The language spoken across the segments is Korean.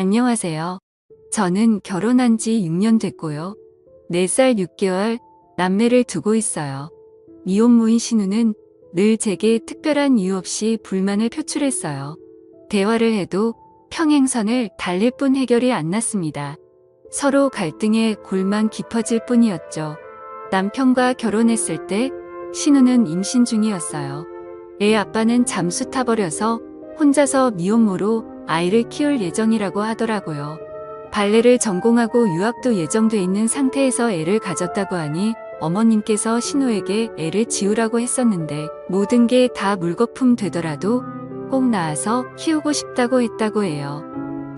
안녕하세요. 저는 결혼한 지 6년 됐고요. 4살 6개월 남매를 두고 있어요. 미혼모인 신우는 늘 제게 특별한 이유 없이 불만을 표출했어요. 대화를 해도 평행선을 달릴 뿐 해결이 안 났습니다. 서로 갈등에 골만 깊어질 뿐이었죠. 남편과 결혼했을 때 신우는 임신 중이었어요. 애 아빠는 잠수 타버려서 혼자서 미혼모로 아이를 키울 예정이라고 하더라고요. 발레를 전공하고 유학도 예정돼 있는 상태에서 애를 가졌다고 하니 어머님께서 신우에게 애를 지우라고 했었는데 모든 게 다 물거품 되더라도 꼭 낳아서 키우고 싶다고 했다고 해요.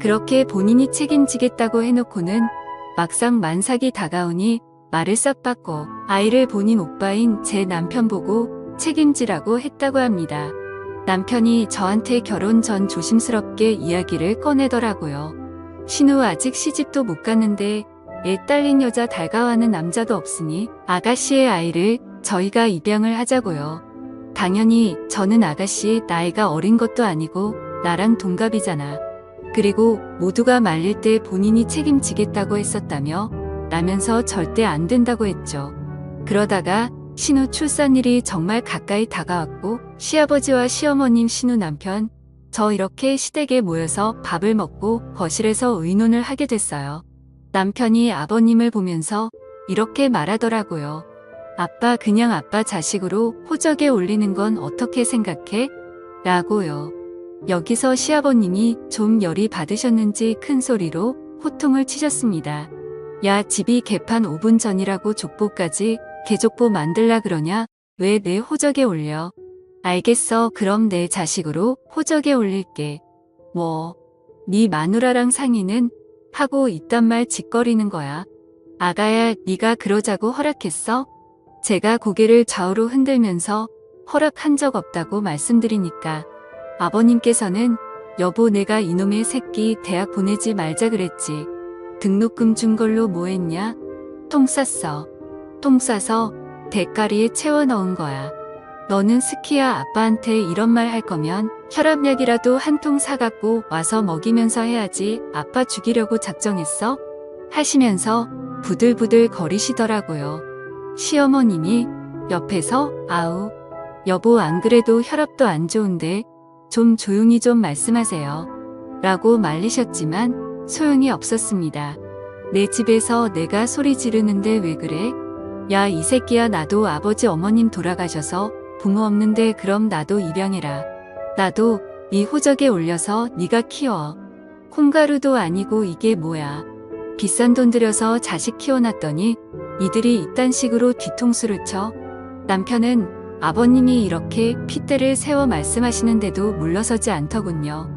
그렇게 본인이 책임지겠다고 해놓고는 막상 만삭이 다가오니 말을 싹 바꿔 아이를 본인 오빠인 제 남편 보고 책임지라고 했다고 합니다. 남편이 저한테 결혼 전 조심스럽게 이야기를 꺼내더라고요. 신우 아직 시집도 못 갔는데 애 딸린 여자 달가워하는 남자도 없으니 아가씨의 아이를 저희가 입양을 하자고요. 당연히 저는 아가씨 나이가 어린 것도 아니고 나랑 동갑이잖아. 그리고 모두가 말릴 때 본인이 책임지겠다고 했었다며 라면서 절대 안 된다고 했죠. 그러다가 신우 출산일이 정말 가까이 다가왔고 시아버지와 시어머님 신우 남편 저 이렇게 시댁에 모여서 밥을 먹고 거실에서 의논을 하게 됐어요. 남편이 아버님을 보면서 이렇게 말하더라고요. 아빠 그냥 아빠 자식으로 호적에 올리는 건 어떻게 생각해? 라고요. 여기서 시아버님이 좀 열이 받으셨는지 큰 소리로 호통을 치셨습니다. 야 집이 개판 5분 전이라고 족보까지 개족보 만들라 그러냐? 왜 내 호적에 올려? 알겠어 그럼 내 자식으로 호적에 올릴게. 뭐 네 마누라랑 상의는? 하고 이딴 말 짓거리는 거야. 아가야 네가 그러자고 허락했어? 제가 고개를 좌우로 흔들면서 허락한 적 없다고 말씀드리니까 아버님께서는 여보 내가 이놈의 새끼 대학 보내지 말자 그랬지. 등록금 준 걸로 뭐 했냐? 똥 쌌어. 똥 싸서 대가리에 채워 넣은 거야. 너는 스키야 아빠한테 이런 말 할 거면 혈압약이라도 한 통 사갖고 와서 먹이면서 해야지 아빠 죽이려고 작정했어? 하시면서 부들부들 거리시더라고요. 시어머님이 옆에서 아우 여보 안 그래도 혈압도 안 좋은데 좀 조용히 좀 말씀하세요. 라고 말리셨지만 소용이 없었습니다. 내 집에서 내가 소리 지르는데 왜 그래? 야 이 새끼야 나도 아버지 어머님 돌아가셔서 부모 없는데 그럼 나도 입양해라. 나도 네 호적에 올려서 네가 키워. 콩가루도 아니고 이게 뭐야. 비싼 돈 들여서 자식 키워놨더니 이들이 이딴 식으로 뒤통수를 쳐. 남편은 아버님이 이렇게 핏대를 세워 말씀하시는데도 물러서지 않더군요.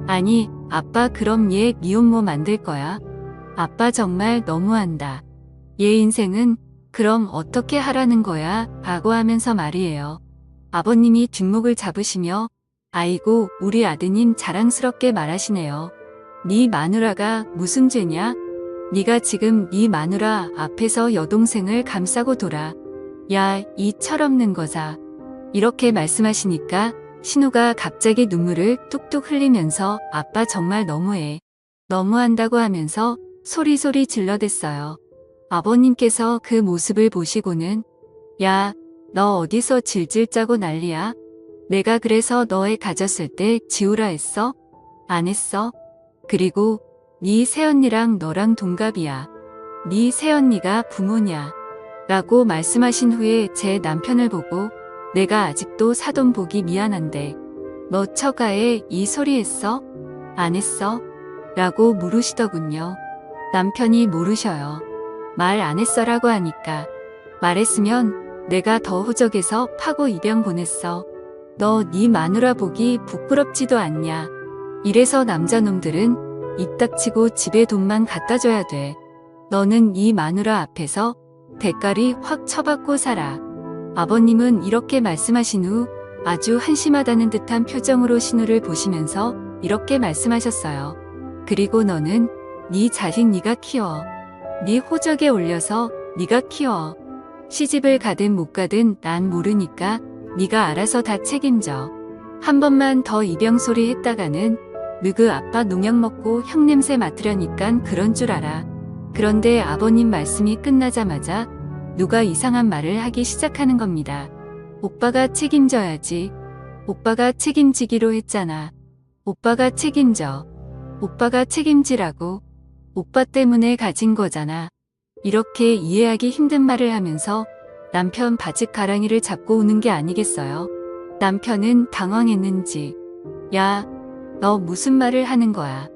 아니 아빠 그럼 얘 미혼모 만들 거야? 아빠 정말 너무한다. 얘 인생은 그럼 어떻게 하라는 거야? 라고 하면서 말이에요. 아버님이 뒷목을 잡으시며 아이고 우리 아드님 자랑스럽게 말하시네요. 네 마누라가 무슨 죄냐? 네가 지금 네 마누라 앞에서 여동생을 감싸고 돌아. 야 이 철없는 거사. 이렇게 말씀하시니까 신우가 갑자기 눈물을 뚝뚝 흘리면서 아빠 정말 너무해. 너무한다고 하면서 소리소리 질러댔어요. 아버님께서 그 모습을 보시고는 야, 너 어디서 질질 짜고 난리야? 내가 그래서 너 애 가졌을 때 지우라 했어? 안 했어? 그리고 네 새언니랑 너랑 동갑이야. 네 새언니가 부모냐? 라고 말씀하신 후에 제 남편을 보고 내가 아직도 사돈 보기 미안한데 너 처가에 이 소리 했어? 안 했어? 라고 물으시더군요. 남편이 모르셔요. 말 안 했어라고 하니까 말했으면 내가 더 호적에서 파고 입양 보냈어. 너 네 마누라 보기 부끄럽지도 않냐. 이래서 남자놈들은 입 닥치고 집에 돈만 갖다 줘야 돼. 너는 네 마누라 앞에서 대가리 확 쳐박고 살아. 아버님은 이렇게 말씀하신 후 아주 한심하다는 듯한 표정으로 신우를 보시면서 이렇게 말씀하셨어요. 그리고 너는 네 자식 네가 키워. 네 호적에 올려서 네가 키워. 시집을 가든 못 가든 난 모르니까 네가 알아서 다 책임져. 한 번만 더 입양 소리 했다가는 느그 아빠 농약 먹고 형 냄새 맡으려니깐 그런 줄 알아. 그런데 아버님 말씀이 끝나자마자 누가 이상한 말을 하기 시작하는 겁니다. 오빠가 책임져야지. 오빠가 책임지기로 했잖아. 오빠가 책임져. 오빠가 책임지라고. 오빠 때문에 가진 거잖아. 이렇게 이해하기 힘든 말을 하면서 남편 바지 가랑이를 잡고 우는 게 아니겠어요? 남편은 당황했는지 야, 너 무슨 말을 하는 거야?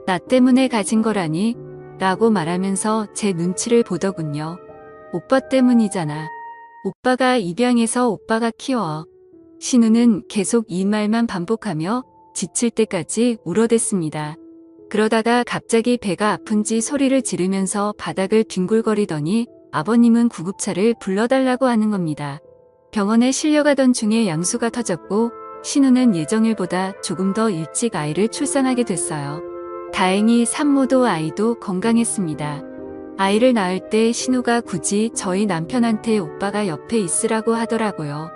나 때문에 가진 거라니? 라고 말하면서 제 눈치를 보더군요. 오빠 때문이잖아. 오빠가 입양해서 오빠가 키워. 신우는 계속 이 말만 반복하며 지칠 때까지 울어댔습니다. 그러다가 갑자기 배가 아픈지 소리를 지르면서 바닥을 뒹굴거리더니 아버님은 구급차를 불러달라고 하는 겁니다. 병원에 실려가던 중에 양수가 터졌고 신우는 예정일보다 조금 더 일찍 아이를 출산하게 됐어요. 다행히 산모도 아이도 건강했습니다. 아이를 낳을 때 신우가 굳이 저희 남편한테 오빠가 옆에 있으라고 하더라고요.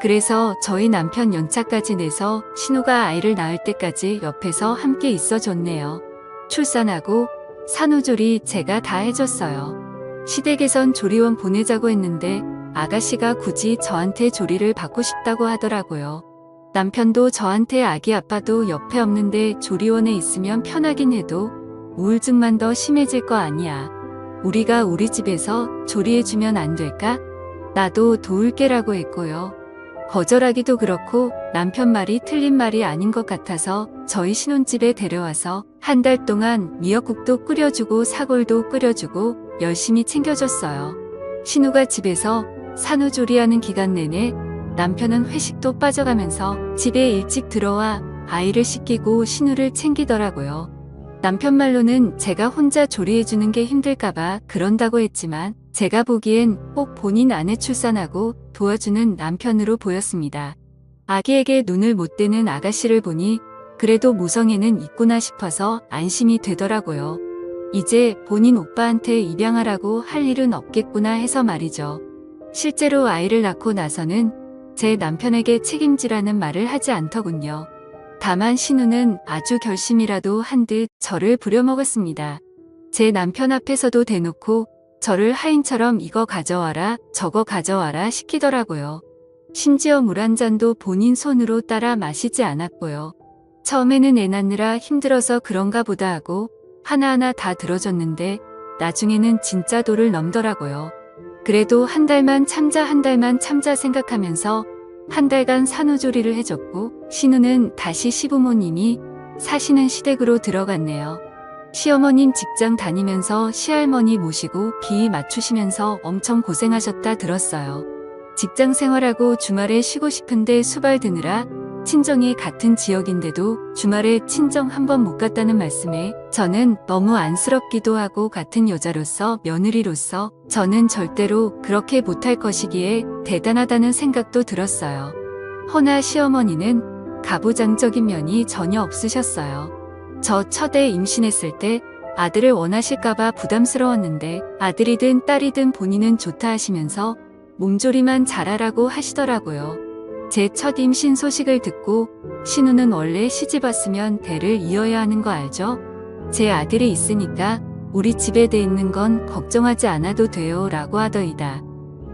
그래서 저희 남편 연차까지 내서 신우가 아이를 낳을 때까지 옆에서 함께 있어줬네요. 출산하고 산후조리 제가 다 해줬어요. 시댁에선 조리원 보내자고 했는데 아가씨가 굳이 저한테 조리를 받고 싶다고 하더라고요. 남편도 저한테 아기 아빠도 옆에 없는데 조리원에 있으면 편하긴 해도 우울증만 더 심해질 거 아니야. 우리가 우리 집에서 조리해주면 안 될까? 나도 도울게라고 했고요. 거절하기도 그렇고 남편 말이 틀린 말이 아닌 것 같아서 저희 신혼집에 데려와서 한 달 동안 미역국도 끓여주고 사골도 끓여주고 열심히 챙겨줬어요. 신우가 집에서 산후조리하는 기간 내내 남편은 회식도 빠져가면서 집에 일찍 들어와 아이를 씻기고 신우를 챙기더라고요. 남편 말로는 제가 혼자 조리해주는 게 힘들까봐 그런다고 했지만 제가 보기엔 꼭 본인 아내 출산하고 도와주는 남편으로 보였습니다. 아기에게 눈을 못 떼는 아가씨를 보니 그래도 모성애는 있구나 싶어서 안심이 되더라고요. 이제 본인 오빠한테 입양하라고 할 일은 없겠구나 해서 말이죠. 실제로 아이를 낳고 나서는 제 남편에게 책임지라는 말을 하지 않더군요. 다만 신우는 아주 결심이라도 한 듯 저를 부려먹었습니다. 제 남편 앞에서도 대놓고 저를 하인처럼 이거 가져와라 저거 가져와라 시키더라고요. 심지어 물 한 잔도 본인 손으로 따라 마시지 않았고요. 처음에는 애 낳느라 힘들어서 그런가 보다 하고 하나하나 다 들어줬는데 나중에는 진짜 도를 넘더라고요. 그래도 한 달만 참자 생각하면서 한 달간 산후조리를 해줬고 신우는 다시 시부모님이 사시는 시댁으로 들어갔네요. 시어머님 직장 다니면서 시할머니 모시고 비 맞추시면서 엄청 고생하셨다 들었어요. 직장 생활하고 주말에 쉬고 싶은데 수발 드느라 친정이 같은 지역인데도 주말에 친정 한 번 못 갔다는 말씀에 저는 너무 안쓰럽기도 하고 같은 여자로서 며느리로서 저는 절대로 그렇게 못할 것이기에 대단하다는 생각도 들었어요. 허나 시어머니는 가부장적인 면이 전혀 없으셨어요. 저 첫애 임신했을 때 아들을 원하실까봐 부담스러웠는데 아들이든 딸이든 본인은 좋다 하시면서 몸조리만 잘하라고 하시더라고요. 제 첫 임신 소식을 듣고 신우는 원래 시집 왔으면 대를 이어야 하는 거 알죠? 제 아들이 있으니까 우리 집에 돼 있는 건 걱정하지 않아도 돼요 라고 하더이다.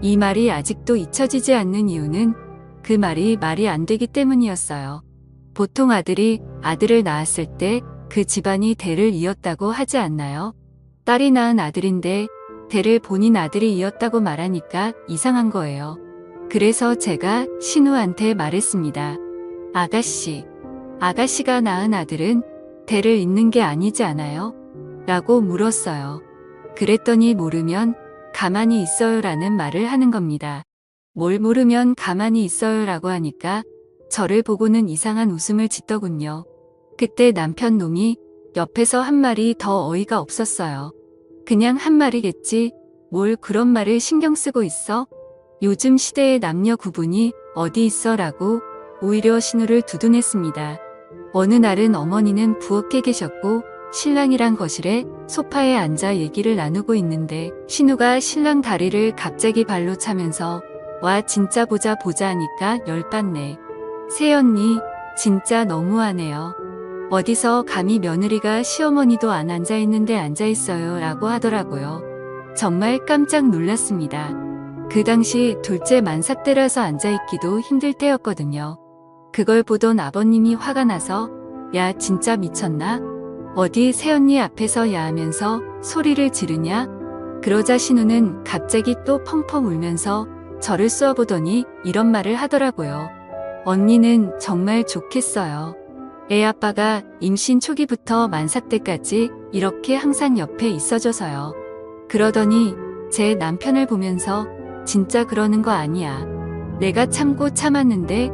이 말이 아직도 잊혀지지 않는 이유는 그 말이 말이 안 되기 때문이었어요. 보통 아들이 아들을 낳았을 때 그 집안이 대를 이었다고 하지 않나요? 딸이 낳은 아들인데 대를 본인 아들이 이었다고 말하니까 이상한 거예요. 그래서 제가 신우한테 말했습니다. 아가씨가 낳은 아들은 대를 잇는 게 아니지 않아요? 라고 물었어요. 그랬더니 모르면 가만히 있어요 라는 말을 하는 겁니다. 뭘 모르면 가만히 있어요 라고 하니까 저를 보고는 이상한 웃음을 짓더군요. 그때 남편 놈이 옆에서 한 말이 더 어이가 없었어요. 그냥 한 말이겠지 뭘 그런 말을 신경 쓰고 있어? 요즘 시대의 남녀 구분이 어디 있어 라고 오히려 신우를 두둔했습니다. 어느 날은 어머니는 부엌에 계셨고 신랑이랑 거실에 소파에 앉아 얘기를 나누고 있는데 신우가 신랑 다리를 갑자기 발로 차면서 와 진짜 보자 하니까 열받네. 새언니 진짜 너무하네요. 어디서 감히 며느리가 시어머니도 안 앉아있는데 앉아있어요 라고 하더라고요. 정말 깜짝 놀랐습니다. 그 당시 둘째 만삭 때라서 앉아있기도 힘들 때였거든요. 그걸 보던 아버님이 화가 나서 야 진짜 미쳤나? 어디 새언니 앞에서 야하면서 소리를 지르냐? 그러자 신우는 갑자기 또 펑펑 울면서 저를 쏘아보더니 이런 말을 하더라고요. 언니는 정말 좋겠어요. 애 아빠가 임신 초기부터 만삭 때까지 이렇게 항상 옆에 있어줘서요. 그러더니 제 남편을 보면서 진짜 그러는 거 아니야. 내가 참고 참았는데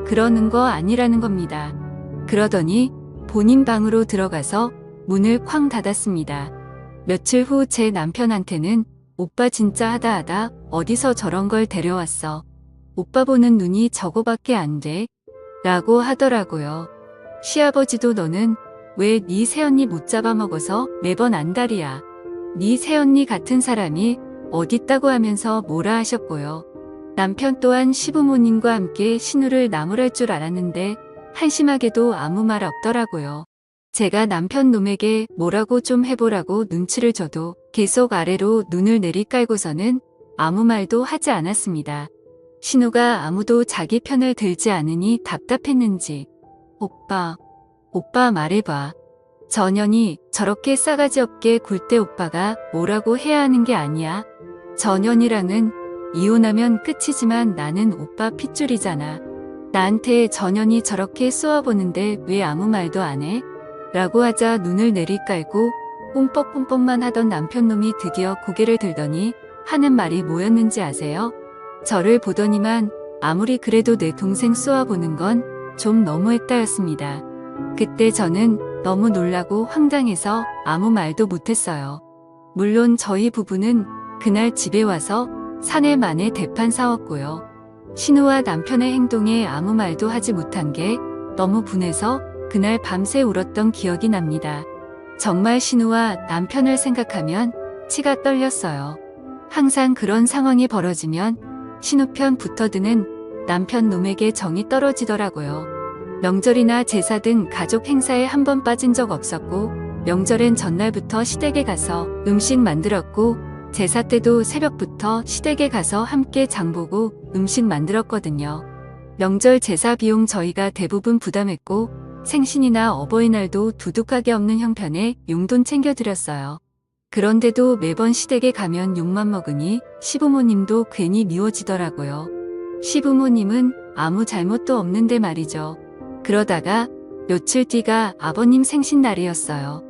그러는 거 아니라는 겁니다. 그러더니 본인 방으로 들어가서 문을 쾅 닫았습니다. 며칠 후 제 남편한테는 오빠 진짜 하다하다 어디서 저런 걸 데려왔어. 오빠 보는 눈이 저거밖에 안 돼. 라고 하더라고요. 시아버지도 너는 왜 네 새언니 못 잡아먹어서 매번 안달이야. 네 새언니 같은 사람이 어딨다고 하면서 뭐라 하셨고요. 남편 또한 시부모님과 함께 신우를 나무랄 줄 알았는데 한심하게도 아무 말 없더라고요. 제가 남편 놈에게 뭐라고 좀 해보라고 눈치를 줘도 계속 아래로 눈을 내리깔고서는 아무 말도 하지 않았습니다. 신우가 아무도 자기 편을 들지 않으니 답답했는지 오빠 말해봐. 전현이 저렇게 싸가지 없게 굴 때 오빠가 뭐라고 해야 하는 게 아니야. 전현이랑은 이혼하면 끝이지만 나는 오빠 핏줄이잖아. 나한테 전현이 저렇게 쏘아보는데 왜 아무 말도 안 해? 라고 하자 눈을 내리깔고 뽕뻑뽕뻑만 하던 남편놈이 드디어 고개를 들더니 하는 말이 뭐였는지 아세요? 저를 보더니만 아무리 그래도 내 동생 쏘아보는 건 좀 너무했다였습니다. 그때 저는 너무 놀라고 황당해서 아무 말도 못했어요. 물론 저희 부부는 그날 집에 와서 사내 만에 대판 싸웠고요. 신우와 남편의 행동에 아무 말도 하지 못한 게 너무 분해서 그날 밤새 울었던 기억이 납니다. 정말 신우와 남편을 생각하면 치가 떨렸어요. 항상 그런 상황이 벌어지면 신우 편 붙어드는 남편 놈에게 정이 떨어지더라고요. 명절이나 제사 등 가족 행사에 한 번 빠진 적 없었고 명절엔 전날부터 시댁에 가서 음식 만들었고 제사 때도 새벽부터 시댁에 가서 함께 장보고 음식 만들었거든요. 명절 제사 비용 저희가 대부분 부담했고 생신이나 어버이날도 두둑하게 없는 형편에 용돈 챙겨드렸어요. 그런데도 매번 시댁에 가면 욕만 먹으니 시부모님도 괜히 미워지더라고요. 시부모님은 아무 잘못도 없는데 말이죠. 그러다가 며칠 뒤가 아버님 생신날이었어요.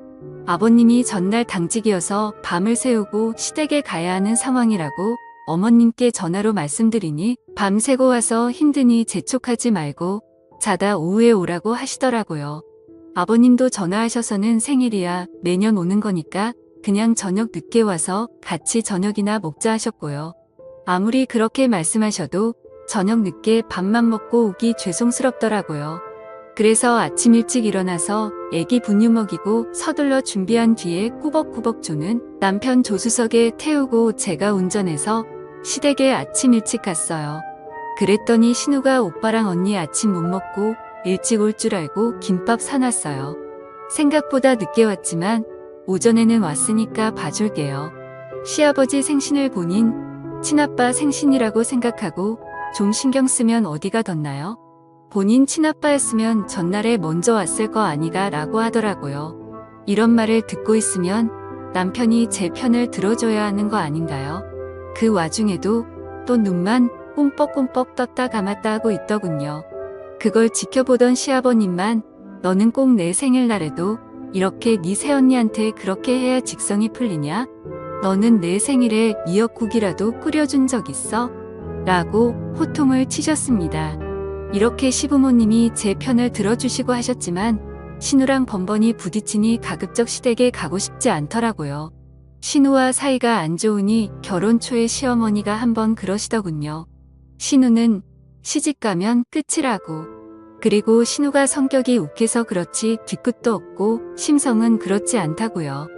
아버님이 전날 당직이어서 밤을 새우고 시댁에 가야 하는 상황이라고 어머님께 전화로 말씀드리니 밤새고 와서 힘드니 재촉하지 말고 자다 오후에 오라고 하시더라고요. 아버님도 전화하셔서는 생일이야 매년 오는 거니까 그냥 저녁 늦게 와서 같이 저녁이나 먹자 하셨고요. 아무리 그렇게 말씀하셔도 저녁 늦게 밥만 먹고 오기 죄송스럽더라고요. 그래서 아침 일찍 일어나서 애기 분유 먹이고 서둘러 준비한 뒤에 꾸벅꾸벅 조는 남편 조수석에 태우고 제가 운전해서 시댁에 아침 일찍 갔어요. 그랬더니 신우가 오빠랑 언니 아침 못 먹고 일찍 올 줄 알고 김밥 사놨어요. 생각보다 늦게 왔지만 오전에는 왔으니까 봐줄게요. 시아버지 생신을 본인 친아빠 생신이라고 생각하고 좀 신경 쓰면 어디가 덧나요? 본인 친아빠였으면 전날에 먼저 왔을 거 아니가 라고 하더라고요. 이런 말을 듣고 있으면 남편이 제 편을 들어줘야 하는 거 아닌가요? 그 와중에도 또 눈만 꼼뻑꼼뻑 떴다 감았다 하고 있더군요. 그걸 지켜보던 시아버님만 너는 꼭 내 생일날에도 이렇게 네 새언니한테 그렇게 해야 직성이 풀리냐? 너는 내 생일에 미역국이라도 끓여준 적 있어? 라고 호통을 치셨습니다. 이렇게 시부모님이 제 편을 들어주시고 하셨지만 신우랑 번번이 부딪히니 가급적 시댁에 가고 싶지 않더라고요. 신우와 사이가 안 좋으니 결혼 초에 시어머니가 한번 그러시더군요. 신우는 시집가면 끝이라고. 그리고 신우가 성격이 욱해서 그렇지 뒤끝도 없고 심성은 그렇지 않다고요.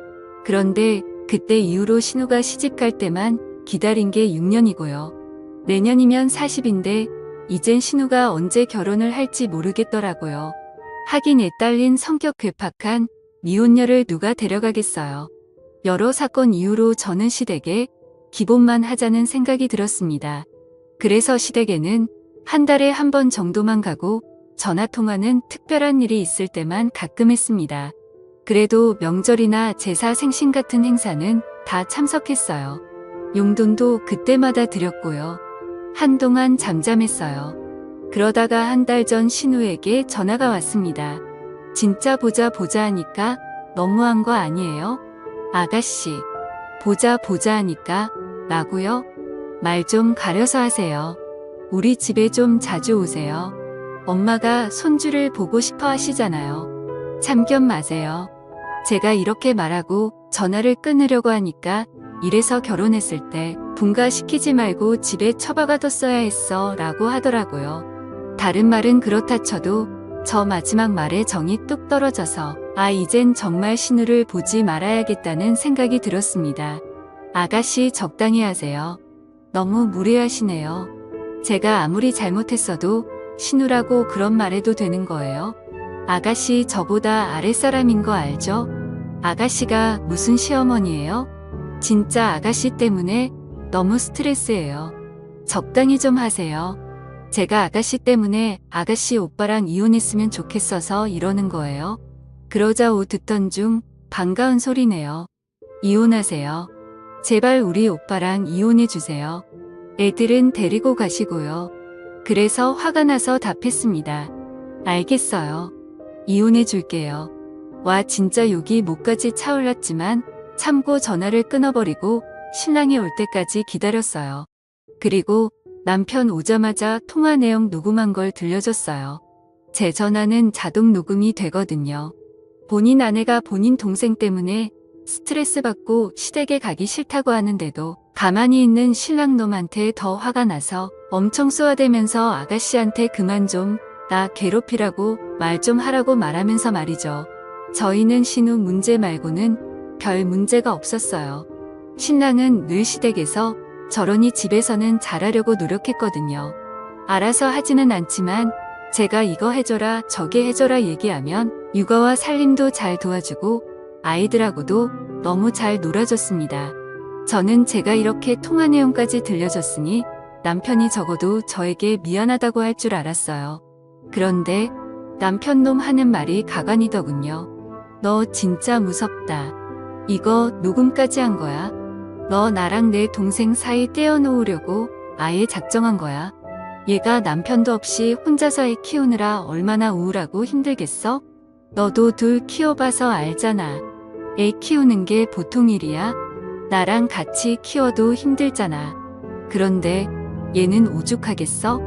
그런데 그때 이후로 신우가 시집갈 때만 기다린 게 6년이고요. 내년이면 40인데 이젠 신우가 언제 결혼을 할지 모르겠더라고요. 하긴 애 딸린 성격 괴팍한 미혼녀를 누가 데려가겠어요. 여러 사건 이후로 저는 시댁에 기본만 하자는 생각이 들었습니다. 그래서 시댁에는 한 달에 한 번 정도만 가고 전화통화는 특별한 일이 있을 때만 가끔 했습니다. 그래도 명절이나 제사 생신 같은 행사는 다 참석했어요. 용돈도 그때마다 드렸고요. 한동안 잠잠했어요. 그러다가 한 달 전 신우에게 전화가 왔습니다. 진짜 보자 하니까 너무한 거 아니에요? 아가씨, 보자 하니까 라고요? 말 좀 가려서 하세요. 우리 집에 좀 자주 오세요. 엄마가 손주를 보고 싶어 하시잖아요. 참견 마세요. 제가 이렇게 말하고 전화를 끊으려고 하니까 이래서 결혼했을 때 분가시키지 말고 집에 처박아뒀어야 했어 라고 하더라고요. 다른 말은 그렇다 쳐도 저 마지막 말에 정이 뚝 떨어져서 이젠 정말 신우를 보지 말아야겠다는 생각이 들었습니다. 아가씨 적당히 하세요. 너무 무례하시네요. 제가 아무리 잘못했어도 신우라고 그런 말해도 되는 거예요? 아가씨 저보다 아랫사람인 거 알죠? 아가씨가 무슨 시어머니예요? 진짜 아가씨 때문에 너무 스트레스예요. 적당히 좀 하세요. 제가 아가씨 때문에 아가씨 오빠랑 이혼했으면 좋겠어서 이러는 거예요. 그러자 듣던 중 반가운 소리네요. 이혼하세요. 제발 우리 오빠랑 이혼해 주세요. 애들은 데리고 가시고요. 그래서 화가 나서 답했습니다. 알겠어요. 이혼해 줄게요. 와 진짜 욕이 목까지 차올랐지만 참고 전화를 끊어버리고 신랑이 올 때까지 기다렸어요. 그리고 남편 오자마자 통화 내용 녹음한 걸 들려줬어요. 제 전화는 자동 녹음이 되거든요. 본인 아내가 본인 동생 때문에 스트레스 받고 시댁에 가기 싫다고 하는데도 가만히 있는 신랑놈한테 더 화가 나서 엄청 쏘아대면서 아가씨한테 그만 좀 나 괴롭히라고 말 좀 하라고 말하면서 말이죠. 저희는 신우 문제 말고는 별 문제가 없었어요. 신랑은 늘 시댁에서 저러니 집에서는 잘하려고 노력했거든요. 알아서 하지는 않지만 제가 이거 해줘라 저게 해줘라 얘기하면 육아와 살림도 잘 도와주고 아이들하고도 너무 잘 놀아줬습니다. 저는 제가 이렇게 통화 내용까지 들려줬으니 남편이 적어도 저에게 미안하다고 할 줄 알았어요. 그런데 남편놈 하는 말이 가관이더군요. 너 진짜 무섭다. 이거 녹음까지 한 거야? 너 나랑 내 동생 사이 떼어놓으려고 아예 작정한 거야? 얘가 남편도 없이 혼자서 애 키우느라 얼마나 우울하고 힘들겠어? 너도 둘 키워봐서 알잖아. 애 키우는 게 보통 일이야? 나랑 같이 키워도 힘들잖아. 그런데 얘는 오죽하겠어?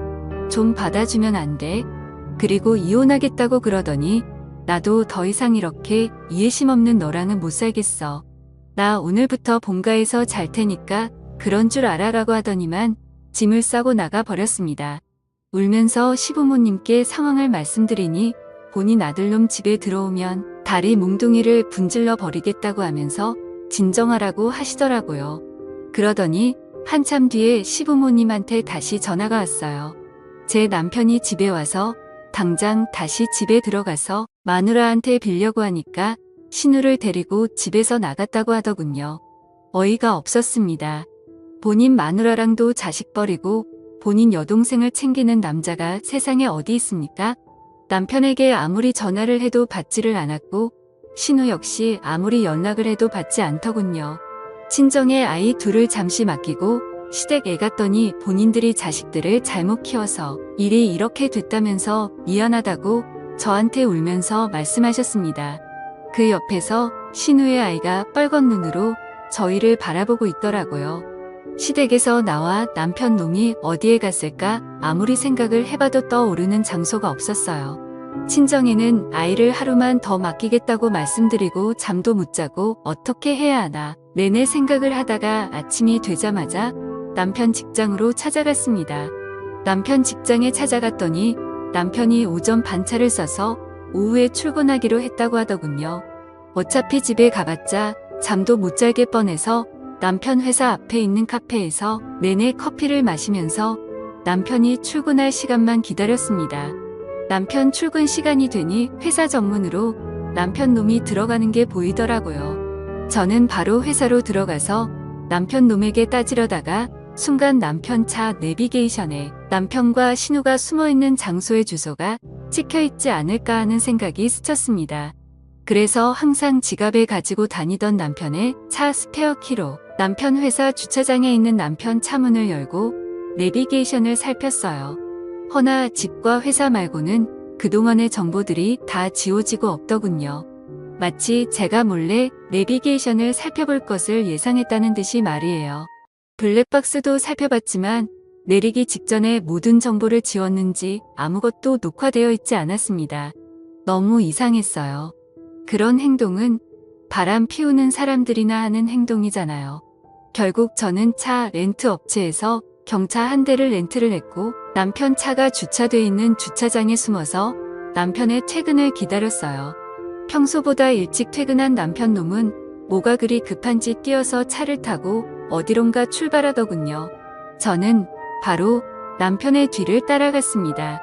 좀 받아주면 안 돼? 그리고 이혼하겠다고 그러더니 나도 더 이상 이렇게 이해심 없는 너랑은 못 살겠어. 나 오늘부터 본가에서 잘 테니까 그런 줄 알아라고 하더니만 짐을 싸고 나가 버렸습니다. 울면서 시부모님께 상황을 말씀드리니 본인 아들놈 집에 들어오면 다리 몽둥이를 분질러 버리겠다고 하면서 진정하라고 하시더라고요. 그러더니 한참 뒤에 시부모님한테 다시 전화가 왔어요. 제 남편이 집에 와서 당장 다시 집에 들어가서 마누라한테 빌려고 하니까 신우를 데리고 집에서 나갔다고 하더군요. 어이가 없었습니다. 본인 마누라랑도 자식 버리고 본인 여동생을 챙기는 남자가 세상에 어디 있습니까? 남편에게 아무리 전화를 해도 받지를 않았고 신우 역시 아무리 연락을 해도 받지 않더군요. 친정에 아이 둘을 잠시 맡기고 시댁 애 갔더니 본인들이 자식들을 잘못 키워서 일이 이렇게 됐다면서 미안하다고 저한테 울면서 말씀하셨습니다. 그 옆에서 신우의 아이가 빨간 눈으로 저희를 바라보고 있더라고요. 시댁에서 나와 남편 놈이 어디에 갔을까 아무리 생각을 해봐도 떠오르는 장소가 없었어요. 친정에는 아이를 하루만 더 맡기겠다고 말씀드리고 잠도 못 자고 어떻게 해야 하나 내내 생각을 하다가 아침이 되자마자 남편 직장으로 찾아갔습니다. 남편 직장에 찾아갔더니 남편이 오전 반차를 써서 오후에 출근하기로 했다고 하더군요. 어차피 집에 가봤자 잠도 못 잘게 뻔해서 남편 회사 앞에 있는 카페에서 내내 커피를 마시면서 남편이 출근할 시간만 기다렸습니다. 남편 출근 시간이 되니 회사 정문으로 남편 놈이 들어가는 게 보이더라고요. 저는 바로 회사로 들어가서 남편 놈에게 따지려다가 순간 남편 차 내비게이션에 남편과 신우가 숨어있는 장소의 주소가 찍혀있지 않을까 하는 생각이 스쳤습니다. 그래서 항상 지갑에 가지고 다니던 남편의 차 스페어 키로 남편 회사 주차장에 있는 남편 차 문을 열고 내비게이션을 살폈어요. 허나 집과 회사 말고는 그동안의 정보들이 다 지워지고 없더군요. 마치 제가 몰래 내비게이션을 살펴볼 것을 예상했다는 듯이 말이에요. 블랙박스도 살펴봤지만 내리기 직전에 모든 정보를 지웠는지 아무것도 녹화되어 있지 않았습니다. 너무 이상했어요. 그런 행동은 바람 피우는 사람들이나 하는 행동이잖아요. 결국 저는 차 렌트 업체에서 경차 한 대를 렌트를 했고 남편 차가 주차돼 있는 주차장에 숨어서 남편의 퇴근을 기다렸어요. 평소보다 일찍 퇴근한 남편 놈은 뭐가 그리 급한지 뛰어서 차를 타고 어디론가 출발하더군요. 저는 바로 남편의 뒤를 따라갔습니다.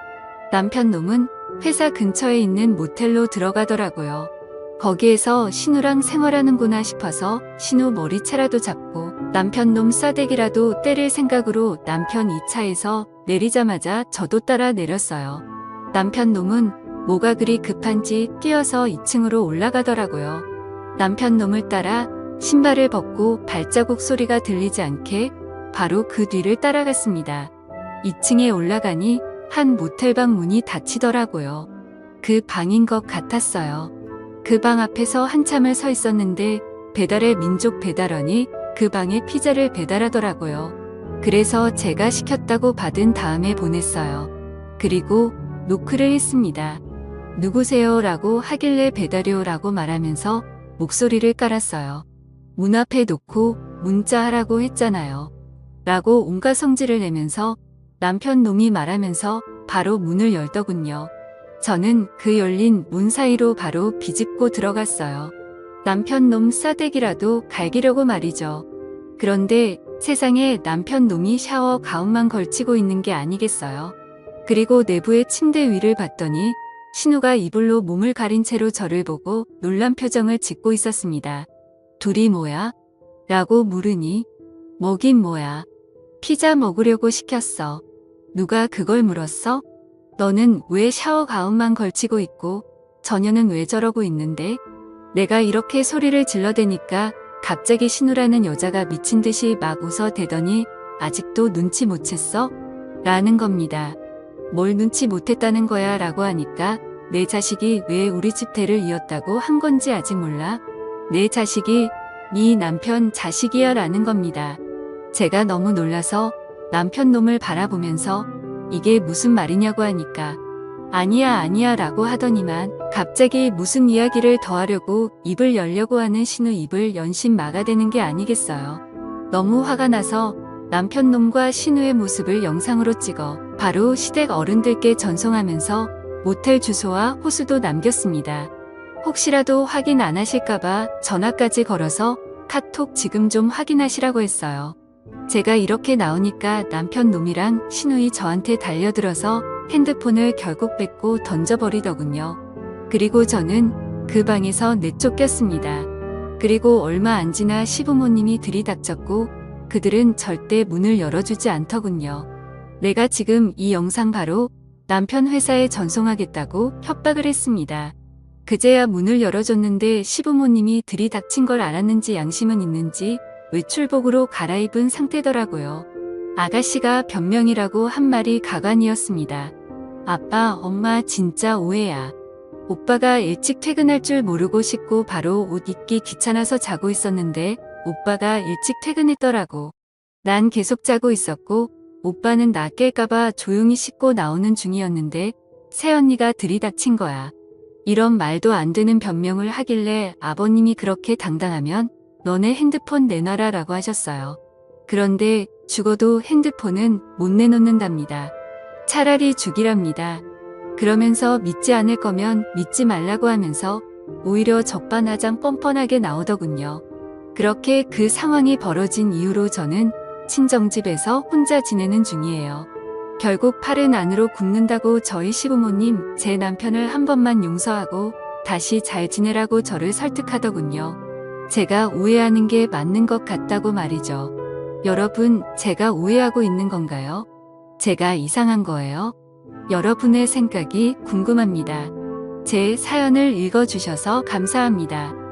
남편 놈은 회사 근처에 있는 모텔로 들어가더라고요. 거기에서 신우랑 생활하는구나 싶어서 신우 머리채라도 잡고 남편 놈 싸대기라도 때릴 생각으로 남편 이 차에서 내리자마자 저도 따라 내렸어요. 남편 놈은 뭐가 그리 급한지 뛰어서 2층으로 올라가더라고요. 남편 놈을 따라 신발을 벗고 발자국 소리가 들리지 않게 바로 그 뒤를 따라갔습니다. 2층에 올라가니 한 모텔방 문이 닫히더라고요. 그 방인 것 같았어요. 그 방 앞에서 한참을 서 있었는데 배달의 민족 배달원이 그 방에 피자를 배달하더라고요. 그래서 제가 시켰다고 받은 다음에 보냈어요. 그리고 노크를 했습니다. 누구세요? 라고 하길래 배달이요 라고 말하면서 목소리를 깔았어요. 문 앞에 놓고 문자하라고 했잖아요. 라고 온갖 성질을 내면서 남편 놈이 말하면서 바로 문을 열더군요. 저는 그 열린 문 사이로 바로 비집고 들어갔어요. 남편 놈 싸대기라도 갈기려고 말이죠. 그런데 세상에 남편 놈이 샤워 가운만 걸치고 있는 게 아니겠어요. 그리고 내부의 침대 위를 봤더니 신우가 이불로 몸을 가린 채로 저를 보고 놀란 표정을 짓고 있었습니다. 둘이 뭐야? 라고 물으니 뭐긴 뭐야. 피자 먹으려고 시켰어. 누가 그걸 물었어? 너는 왜 샤워 가운만 걸치고 있고 저녀는 왜 저러고 있는데? 내가 이렇게 소리를 질러대니까 갑자기 신우라는 여자가 미친 듯이 막 웃어대더니 아직도 눈치 못 챘어? 라는 겁니다. 뭘 눈치 못했다는 거야 라고 하니까 내 자식이 왜 우리 집 대를 이었다고 한 건지 아직 몰라? 내 자식이 네 남편 자식이야 라는 겁니다. 제가 너무 놀라서 남편 놈을 바라보면서 이게 무슨 말이냐고 하니까 아니야 라고 하더니만 갑자기 무슨 이야기를 더 하려고 입을 열려고 하는 신우 입을 연신 막아대는 게 아니겠어요. 너무 화가 나서 남편 놈과 신우의 모습을 영상으로 찍어 바로 시댁 어른들께 전송하면서 모텔 주소와 호수도 남겼습니다. 혹시라도 확인 안 하실까봐 전화까지 걸어서 카톡 지금 좀 확인하시라고 했어요. 제가 이렇게 나오니까 남편 놈이랑 신우이 저한테 달려들어서 핸드폰을 결국 뺏고 던져버리더군요. 그리고 저는 그 방에서 내쫓겼습니다. 그리고 얼마 안 지나 시부모님이 들이닥쳤고 그들은 절대 문을 열어주지 않더군요. 내가 지금 이 영상 바로 남편 회사에 전송하겠다고 협박을 했습니다. 그제야 문을 열어줬는데 시부모님이 들이닥친 걸 알았는지 양심은 있는지 외출복으로 갈아입은 상태더라고요. 아가씨가 변명이라고 한 말이 가관이었습니다. 아빠, 엄마 진짜 오해야. 오빠가 일찍 퇴근할 줄 모르고 씻고 바로 옷 입기 귀찮아서 자고 있었는데 오빠가 일찍 퇴근했더라고. 난 계속 자고 있었고 오빠는 나 깰까봐 조용히 씻고 나오는 중이었는데 새언니가 들이닥친 거야. 이런 말도 안 되는 변명을 하길래 아버님이 그렇게 당당하면 너네 핸드폰 내놔라 라고 하셨어요. 그런데 죽어도 핸드폰은 못 내놓는답니다. 차라리 죽이랍니다. 그러면서 믿지 않을 거면 믿지 말라고 하면서 오히려 적반하장 뻔뻔하게 나오더군요. 그렇게 그 상황이 벌어진 이후로 저는 친정집에서 혼자 지내는 중이에요. 결국 팔은 안으로 굽는다고 저희 시부모님 제 남편을 한 번만 용서하고 다시 잘 지내라고 저를 설득하더군요. 제가 오해하는 게 맞는 것 같다고 말이죠. 여러분, 제가 오해하고 있는 건가요? 제가 이상한 거예요? 여러분의 생각이 궁금합니다. 제 사연을 읽어주셔서 감사합니다.